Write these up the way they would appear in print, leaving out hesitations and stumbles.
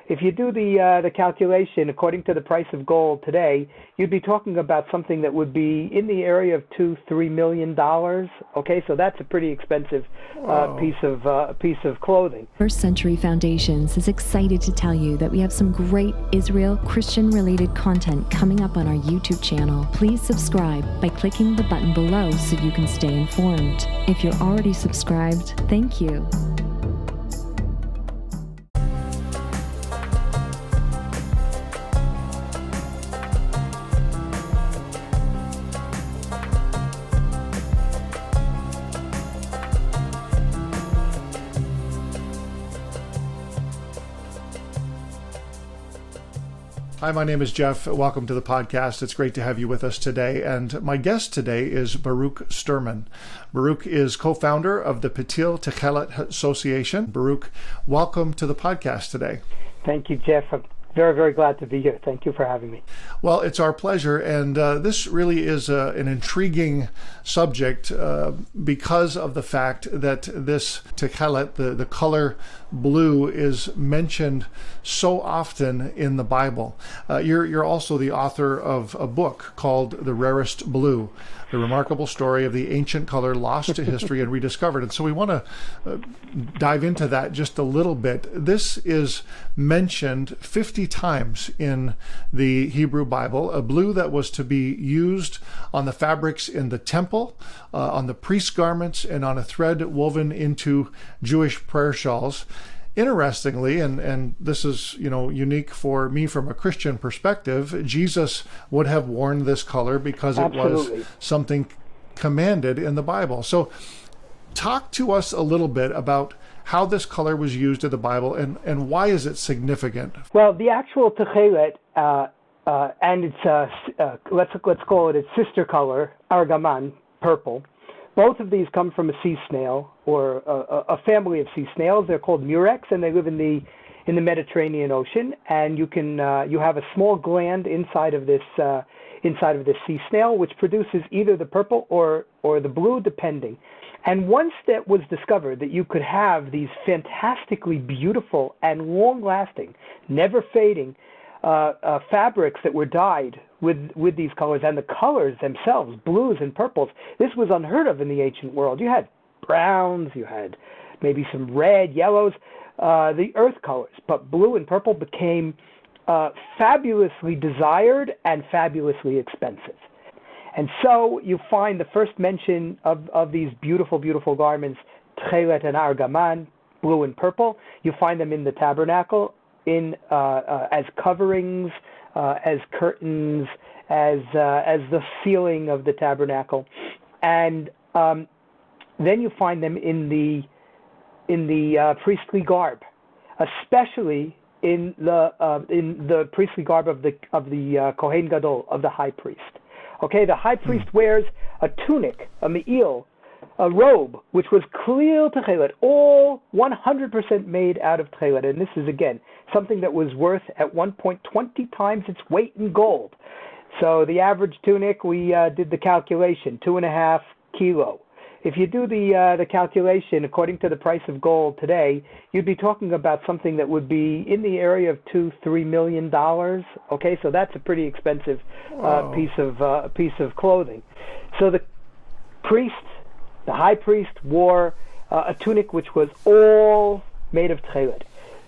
If you do the calculation according to the price of gold today, you'd be talking about something that would be in the area of $2-3 million. Okay, so that's a pretty expensive piece of clothing. First Century Foundations is excited to tell you that we have some great Israel Christian-related content coming up on our YouTube channel. Please subscribe by clicking the button below so you can stay informed. If you're already subscribed, thank you. Hi, my name is Jeff. Welcome to the podcast. It's great to have you with us today. And my guest today is Baruch Sterman. Baruch is co-founder of the Ptil Tekhelet Association. Baruch, welcome to the podcast today. Thank you, Jeff. I'm very, very glad to be here. Thank you for having me. Well, it's our pleasure. And this really is an intriguing subject because of the fact that this Tekhelet, the color blue, is mentioned so often in the Bible. You're also the author of a book called The Rarest Blue, the remarkable story of the ancient color lost to history and rediscovered. And so we want to dive into that just a little bit. This is mentioned 50 times in the Hebrew Bible, a blue that was to be used on the fabrics in the temple, on the priest's garments, and on a thread woven into Jewish prayer shawls. Interestingly, and this is unique for me from a Christian perspective, Jesus would have worn this color because it was something commanded in the Bible. So talk to us a little bit about how this color was used in the Bible and why is it significant? Well, the actual Tekhelet and its let's call it its sister color, argaman, purple. Both of these come from a sea snail or a family of sea snails. They're called murex, and they live in the Mediterranean Ocean. And you have a small gland inside of this sea snail, which produces either the purple or the blue, depending. And once that was discovered that you could have these fantastically beautiful and long-lasting, never fading fabrics that were dyed with these colors, and the colors themselves, blues and purples, this was unheard of in the ancient world. You had browns, you had maybe some red, yellows, the earth colors, but blue and purple became fabulously desired and fabulously expensive. And so you find the first mention of these beautiful, beautiful garments, Tekhelet and argaman, blue and purple. You find them in the tabernacle, as coverings, as curtains, as the ceiling of the tabernacle, and then you find them in the priestly garb, especially in the priestly garb of the Kohen Gadol, of the high priest. Okay, the high priest wears a tunic, a me'il, a robe, which was clear Tekhelet, all 100% made out of Tekhelet. And this is, again, something that was worth at one point 20 times its weight in gold. So the average tunic, we did the calculation, 2.5 kilos. If you do the calculation according to the price of gold today, you'd be talking about something that would be in the area of $2-3 million. Okay, so that's a pretty expensive piece of clothing. So the high priest wore a tunic which was all made of Tekhelet.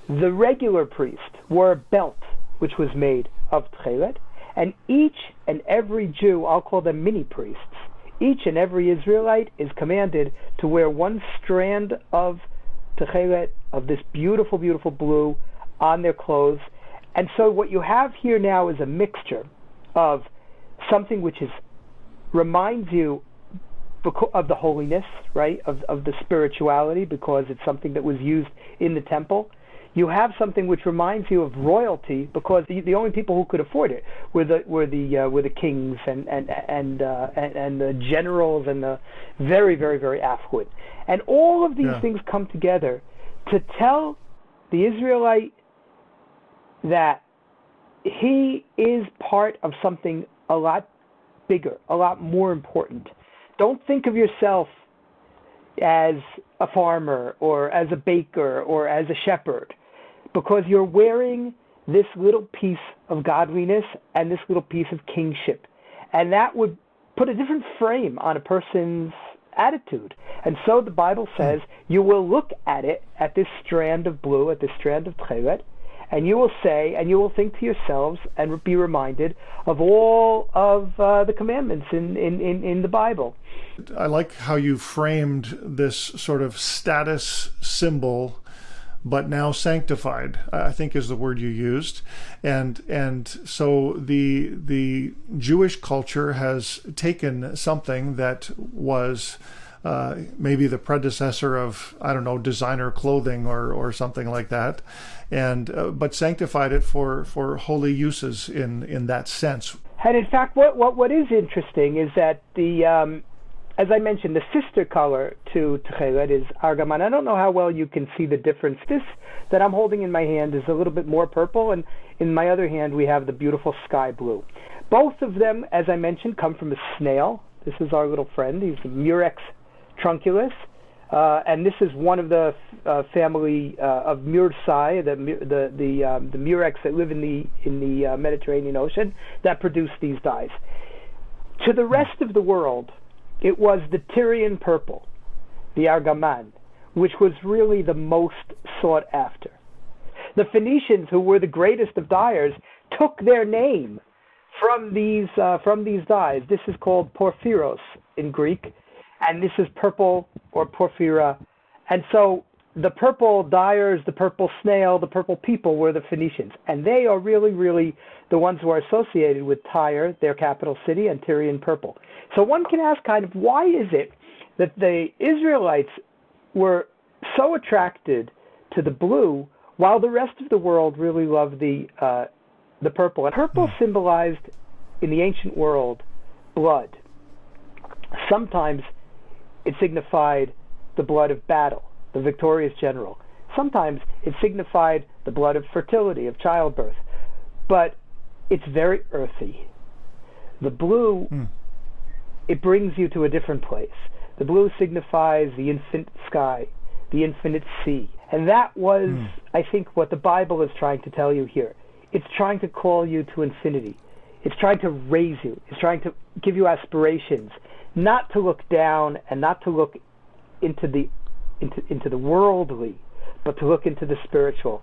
The regular priest wore a belt which was made of Tekhelet, and each and every Jew, I'll call them mini priests, each and every Israelite is commanded to wear one strand of Tekhelet, of this beautiful, beautiful blue, on their clothes. And so what you have here now is a mixture of something which reminds you of the holiness, right, of the spirituality, because it's something that was used in the temple. You have something which reminds you of royalty, because the only people who could afford it were the kings and the generals and the very, very, very affluent. And all of these things come together to tell the Israelite that he is part of something a lot bigger, a lot more important. Don't think of yourself as a farmer or as a baker or as a shepherd. because you're wearing this little piece of godliness and this little piece of kingship. And that would put a different frame on a person's attitude. And so the Bible says you will look at it, at this strand of blue, at this strand of Tekhelet, and you will say, and you will think to yourselves and be reminded of all of the commandments in the Bible. I like how you framed this sort of status symbol, but now sanctified, I think is the word you used. And so the Jewish culture has taken something that was maybe the predecessor of, I don't know, designer clothing or something like that, and but sanctified it for holy uses in that sense. And in fact, what is interesting is that the as I mentioned, the sister color to Tekhelet is argaman. I don't know how well you can see the difference. This that I'm holding in my hand is a little bit more purple, and in my other hand we have the beautiful sky blue. Both of them, as I mentioned, come from a snail. This is our little friend. He's the Murex trunculus, and this is one of the family of Mursae, the Murex that live in the Mediterranean Ocean, that produce these dyes. To the rest of the world, it was the Tyrian purple, the argaman, which was really the most sought after. The Phoenicians, who were the greatest of dyers, took their name from these dyes. This is called porphyros in Greek, and this is purple or porphyra. And so the purple dyers, the purple snail, the purple people were the Phoenicians, and they are really, really the ones who are associated with Tyre, their capital city, and Tyrian purple. So one can ask kind of, why is it that the Israelites were so attracted to the blue while the rest of the world really loved the purple? And purple symbolized in the ancient world blood. Sometimes it signified the blood of battle, the victorious general. Sometimes it signified the blood of fertility, of childbirth. But it's very earthy. The blue, it brings you to a different place. The blue signifies the infinite sky, the infinite sea. And that was, I think, what the Bible is trying to tell you here. It's trying to call you to infinity. It's trying to raise you. It's trying to give you aspirations, not to look down and not to look into the worldly, but to look into the spiritual.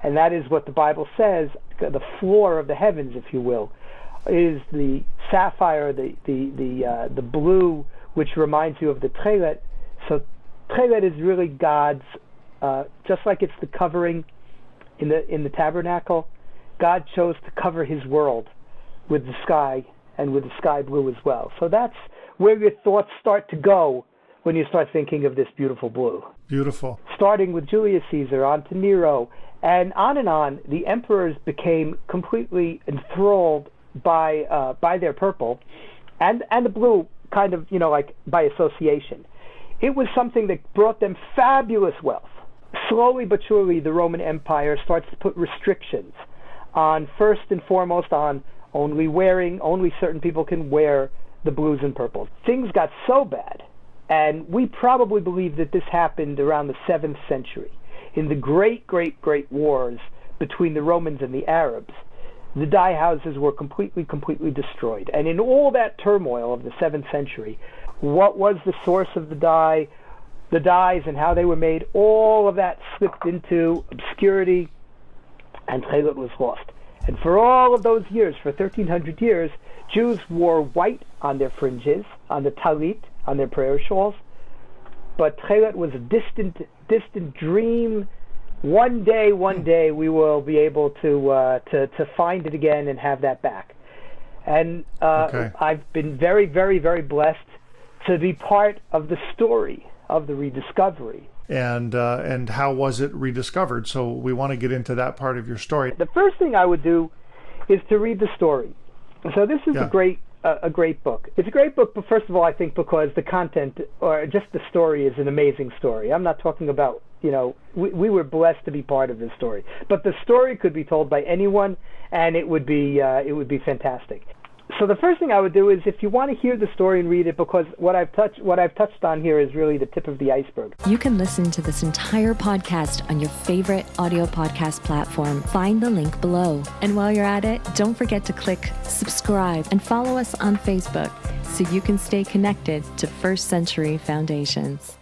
And that is what the Bible says, the floor of the heavens, if you will, is the sapphire, the blue, which reminds you of the Tekhelet. So Tekhelet is really God's, just like it's the covering in the tabernacle, God chose to cover his world with the sky and with the sky blue as well. So that's where your thoughts start to go when you start thinking of this beautiful blue. Beautiful. Starting with Julius Caesar, on to Nero, and on, the emperors became completely enthralled by their purple, and the blue, kind of, like by association. It was something that brought them fabulous wealth. Slowly but surely, the Roman Empire starts to put restrictions on, first and foremost, on only certain people can wear the blues and purples. Things got so bad, and we probably believe that this happened around the 7th century. In the great wars between the Romans and the Arabs, the dye houses were completely destroyed. And in all that turmoil of the 7th century, what was the source of the dyes and how they were made, all of that slipped into obscurity, and Tekhelet was lost. And for all of those years, for 1,300 years, Jews wore white on their fringes, on the talit, on their prayer shawls. But Tekhelet was a distant dream. One day we will be able to find it again and have that back. And I've been very, very, very blessed to be part of the story of the rediscovery. And how was it rediscovered? So we want to get into that part of your story. The first thing I would do is to read the story. So this is a great book. It's a great book, but first of all, I think because the content, or just the story, is an amazing story. I'm not talking about, we were blessed to be part of this story. But the story could be told by anyone, and it would be fantastic. So the first thing I would do is, if you want to hear the story and read it, because what I've touched on here is really the tip of the iceberg. You can listen to this entire podcast on your favorite audio podcast platform. Find the link below. And while you're at it, don't forget to click subscribe and follow us on Facebook so you can stay connected to First Century Foundations.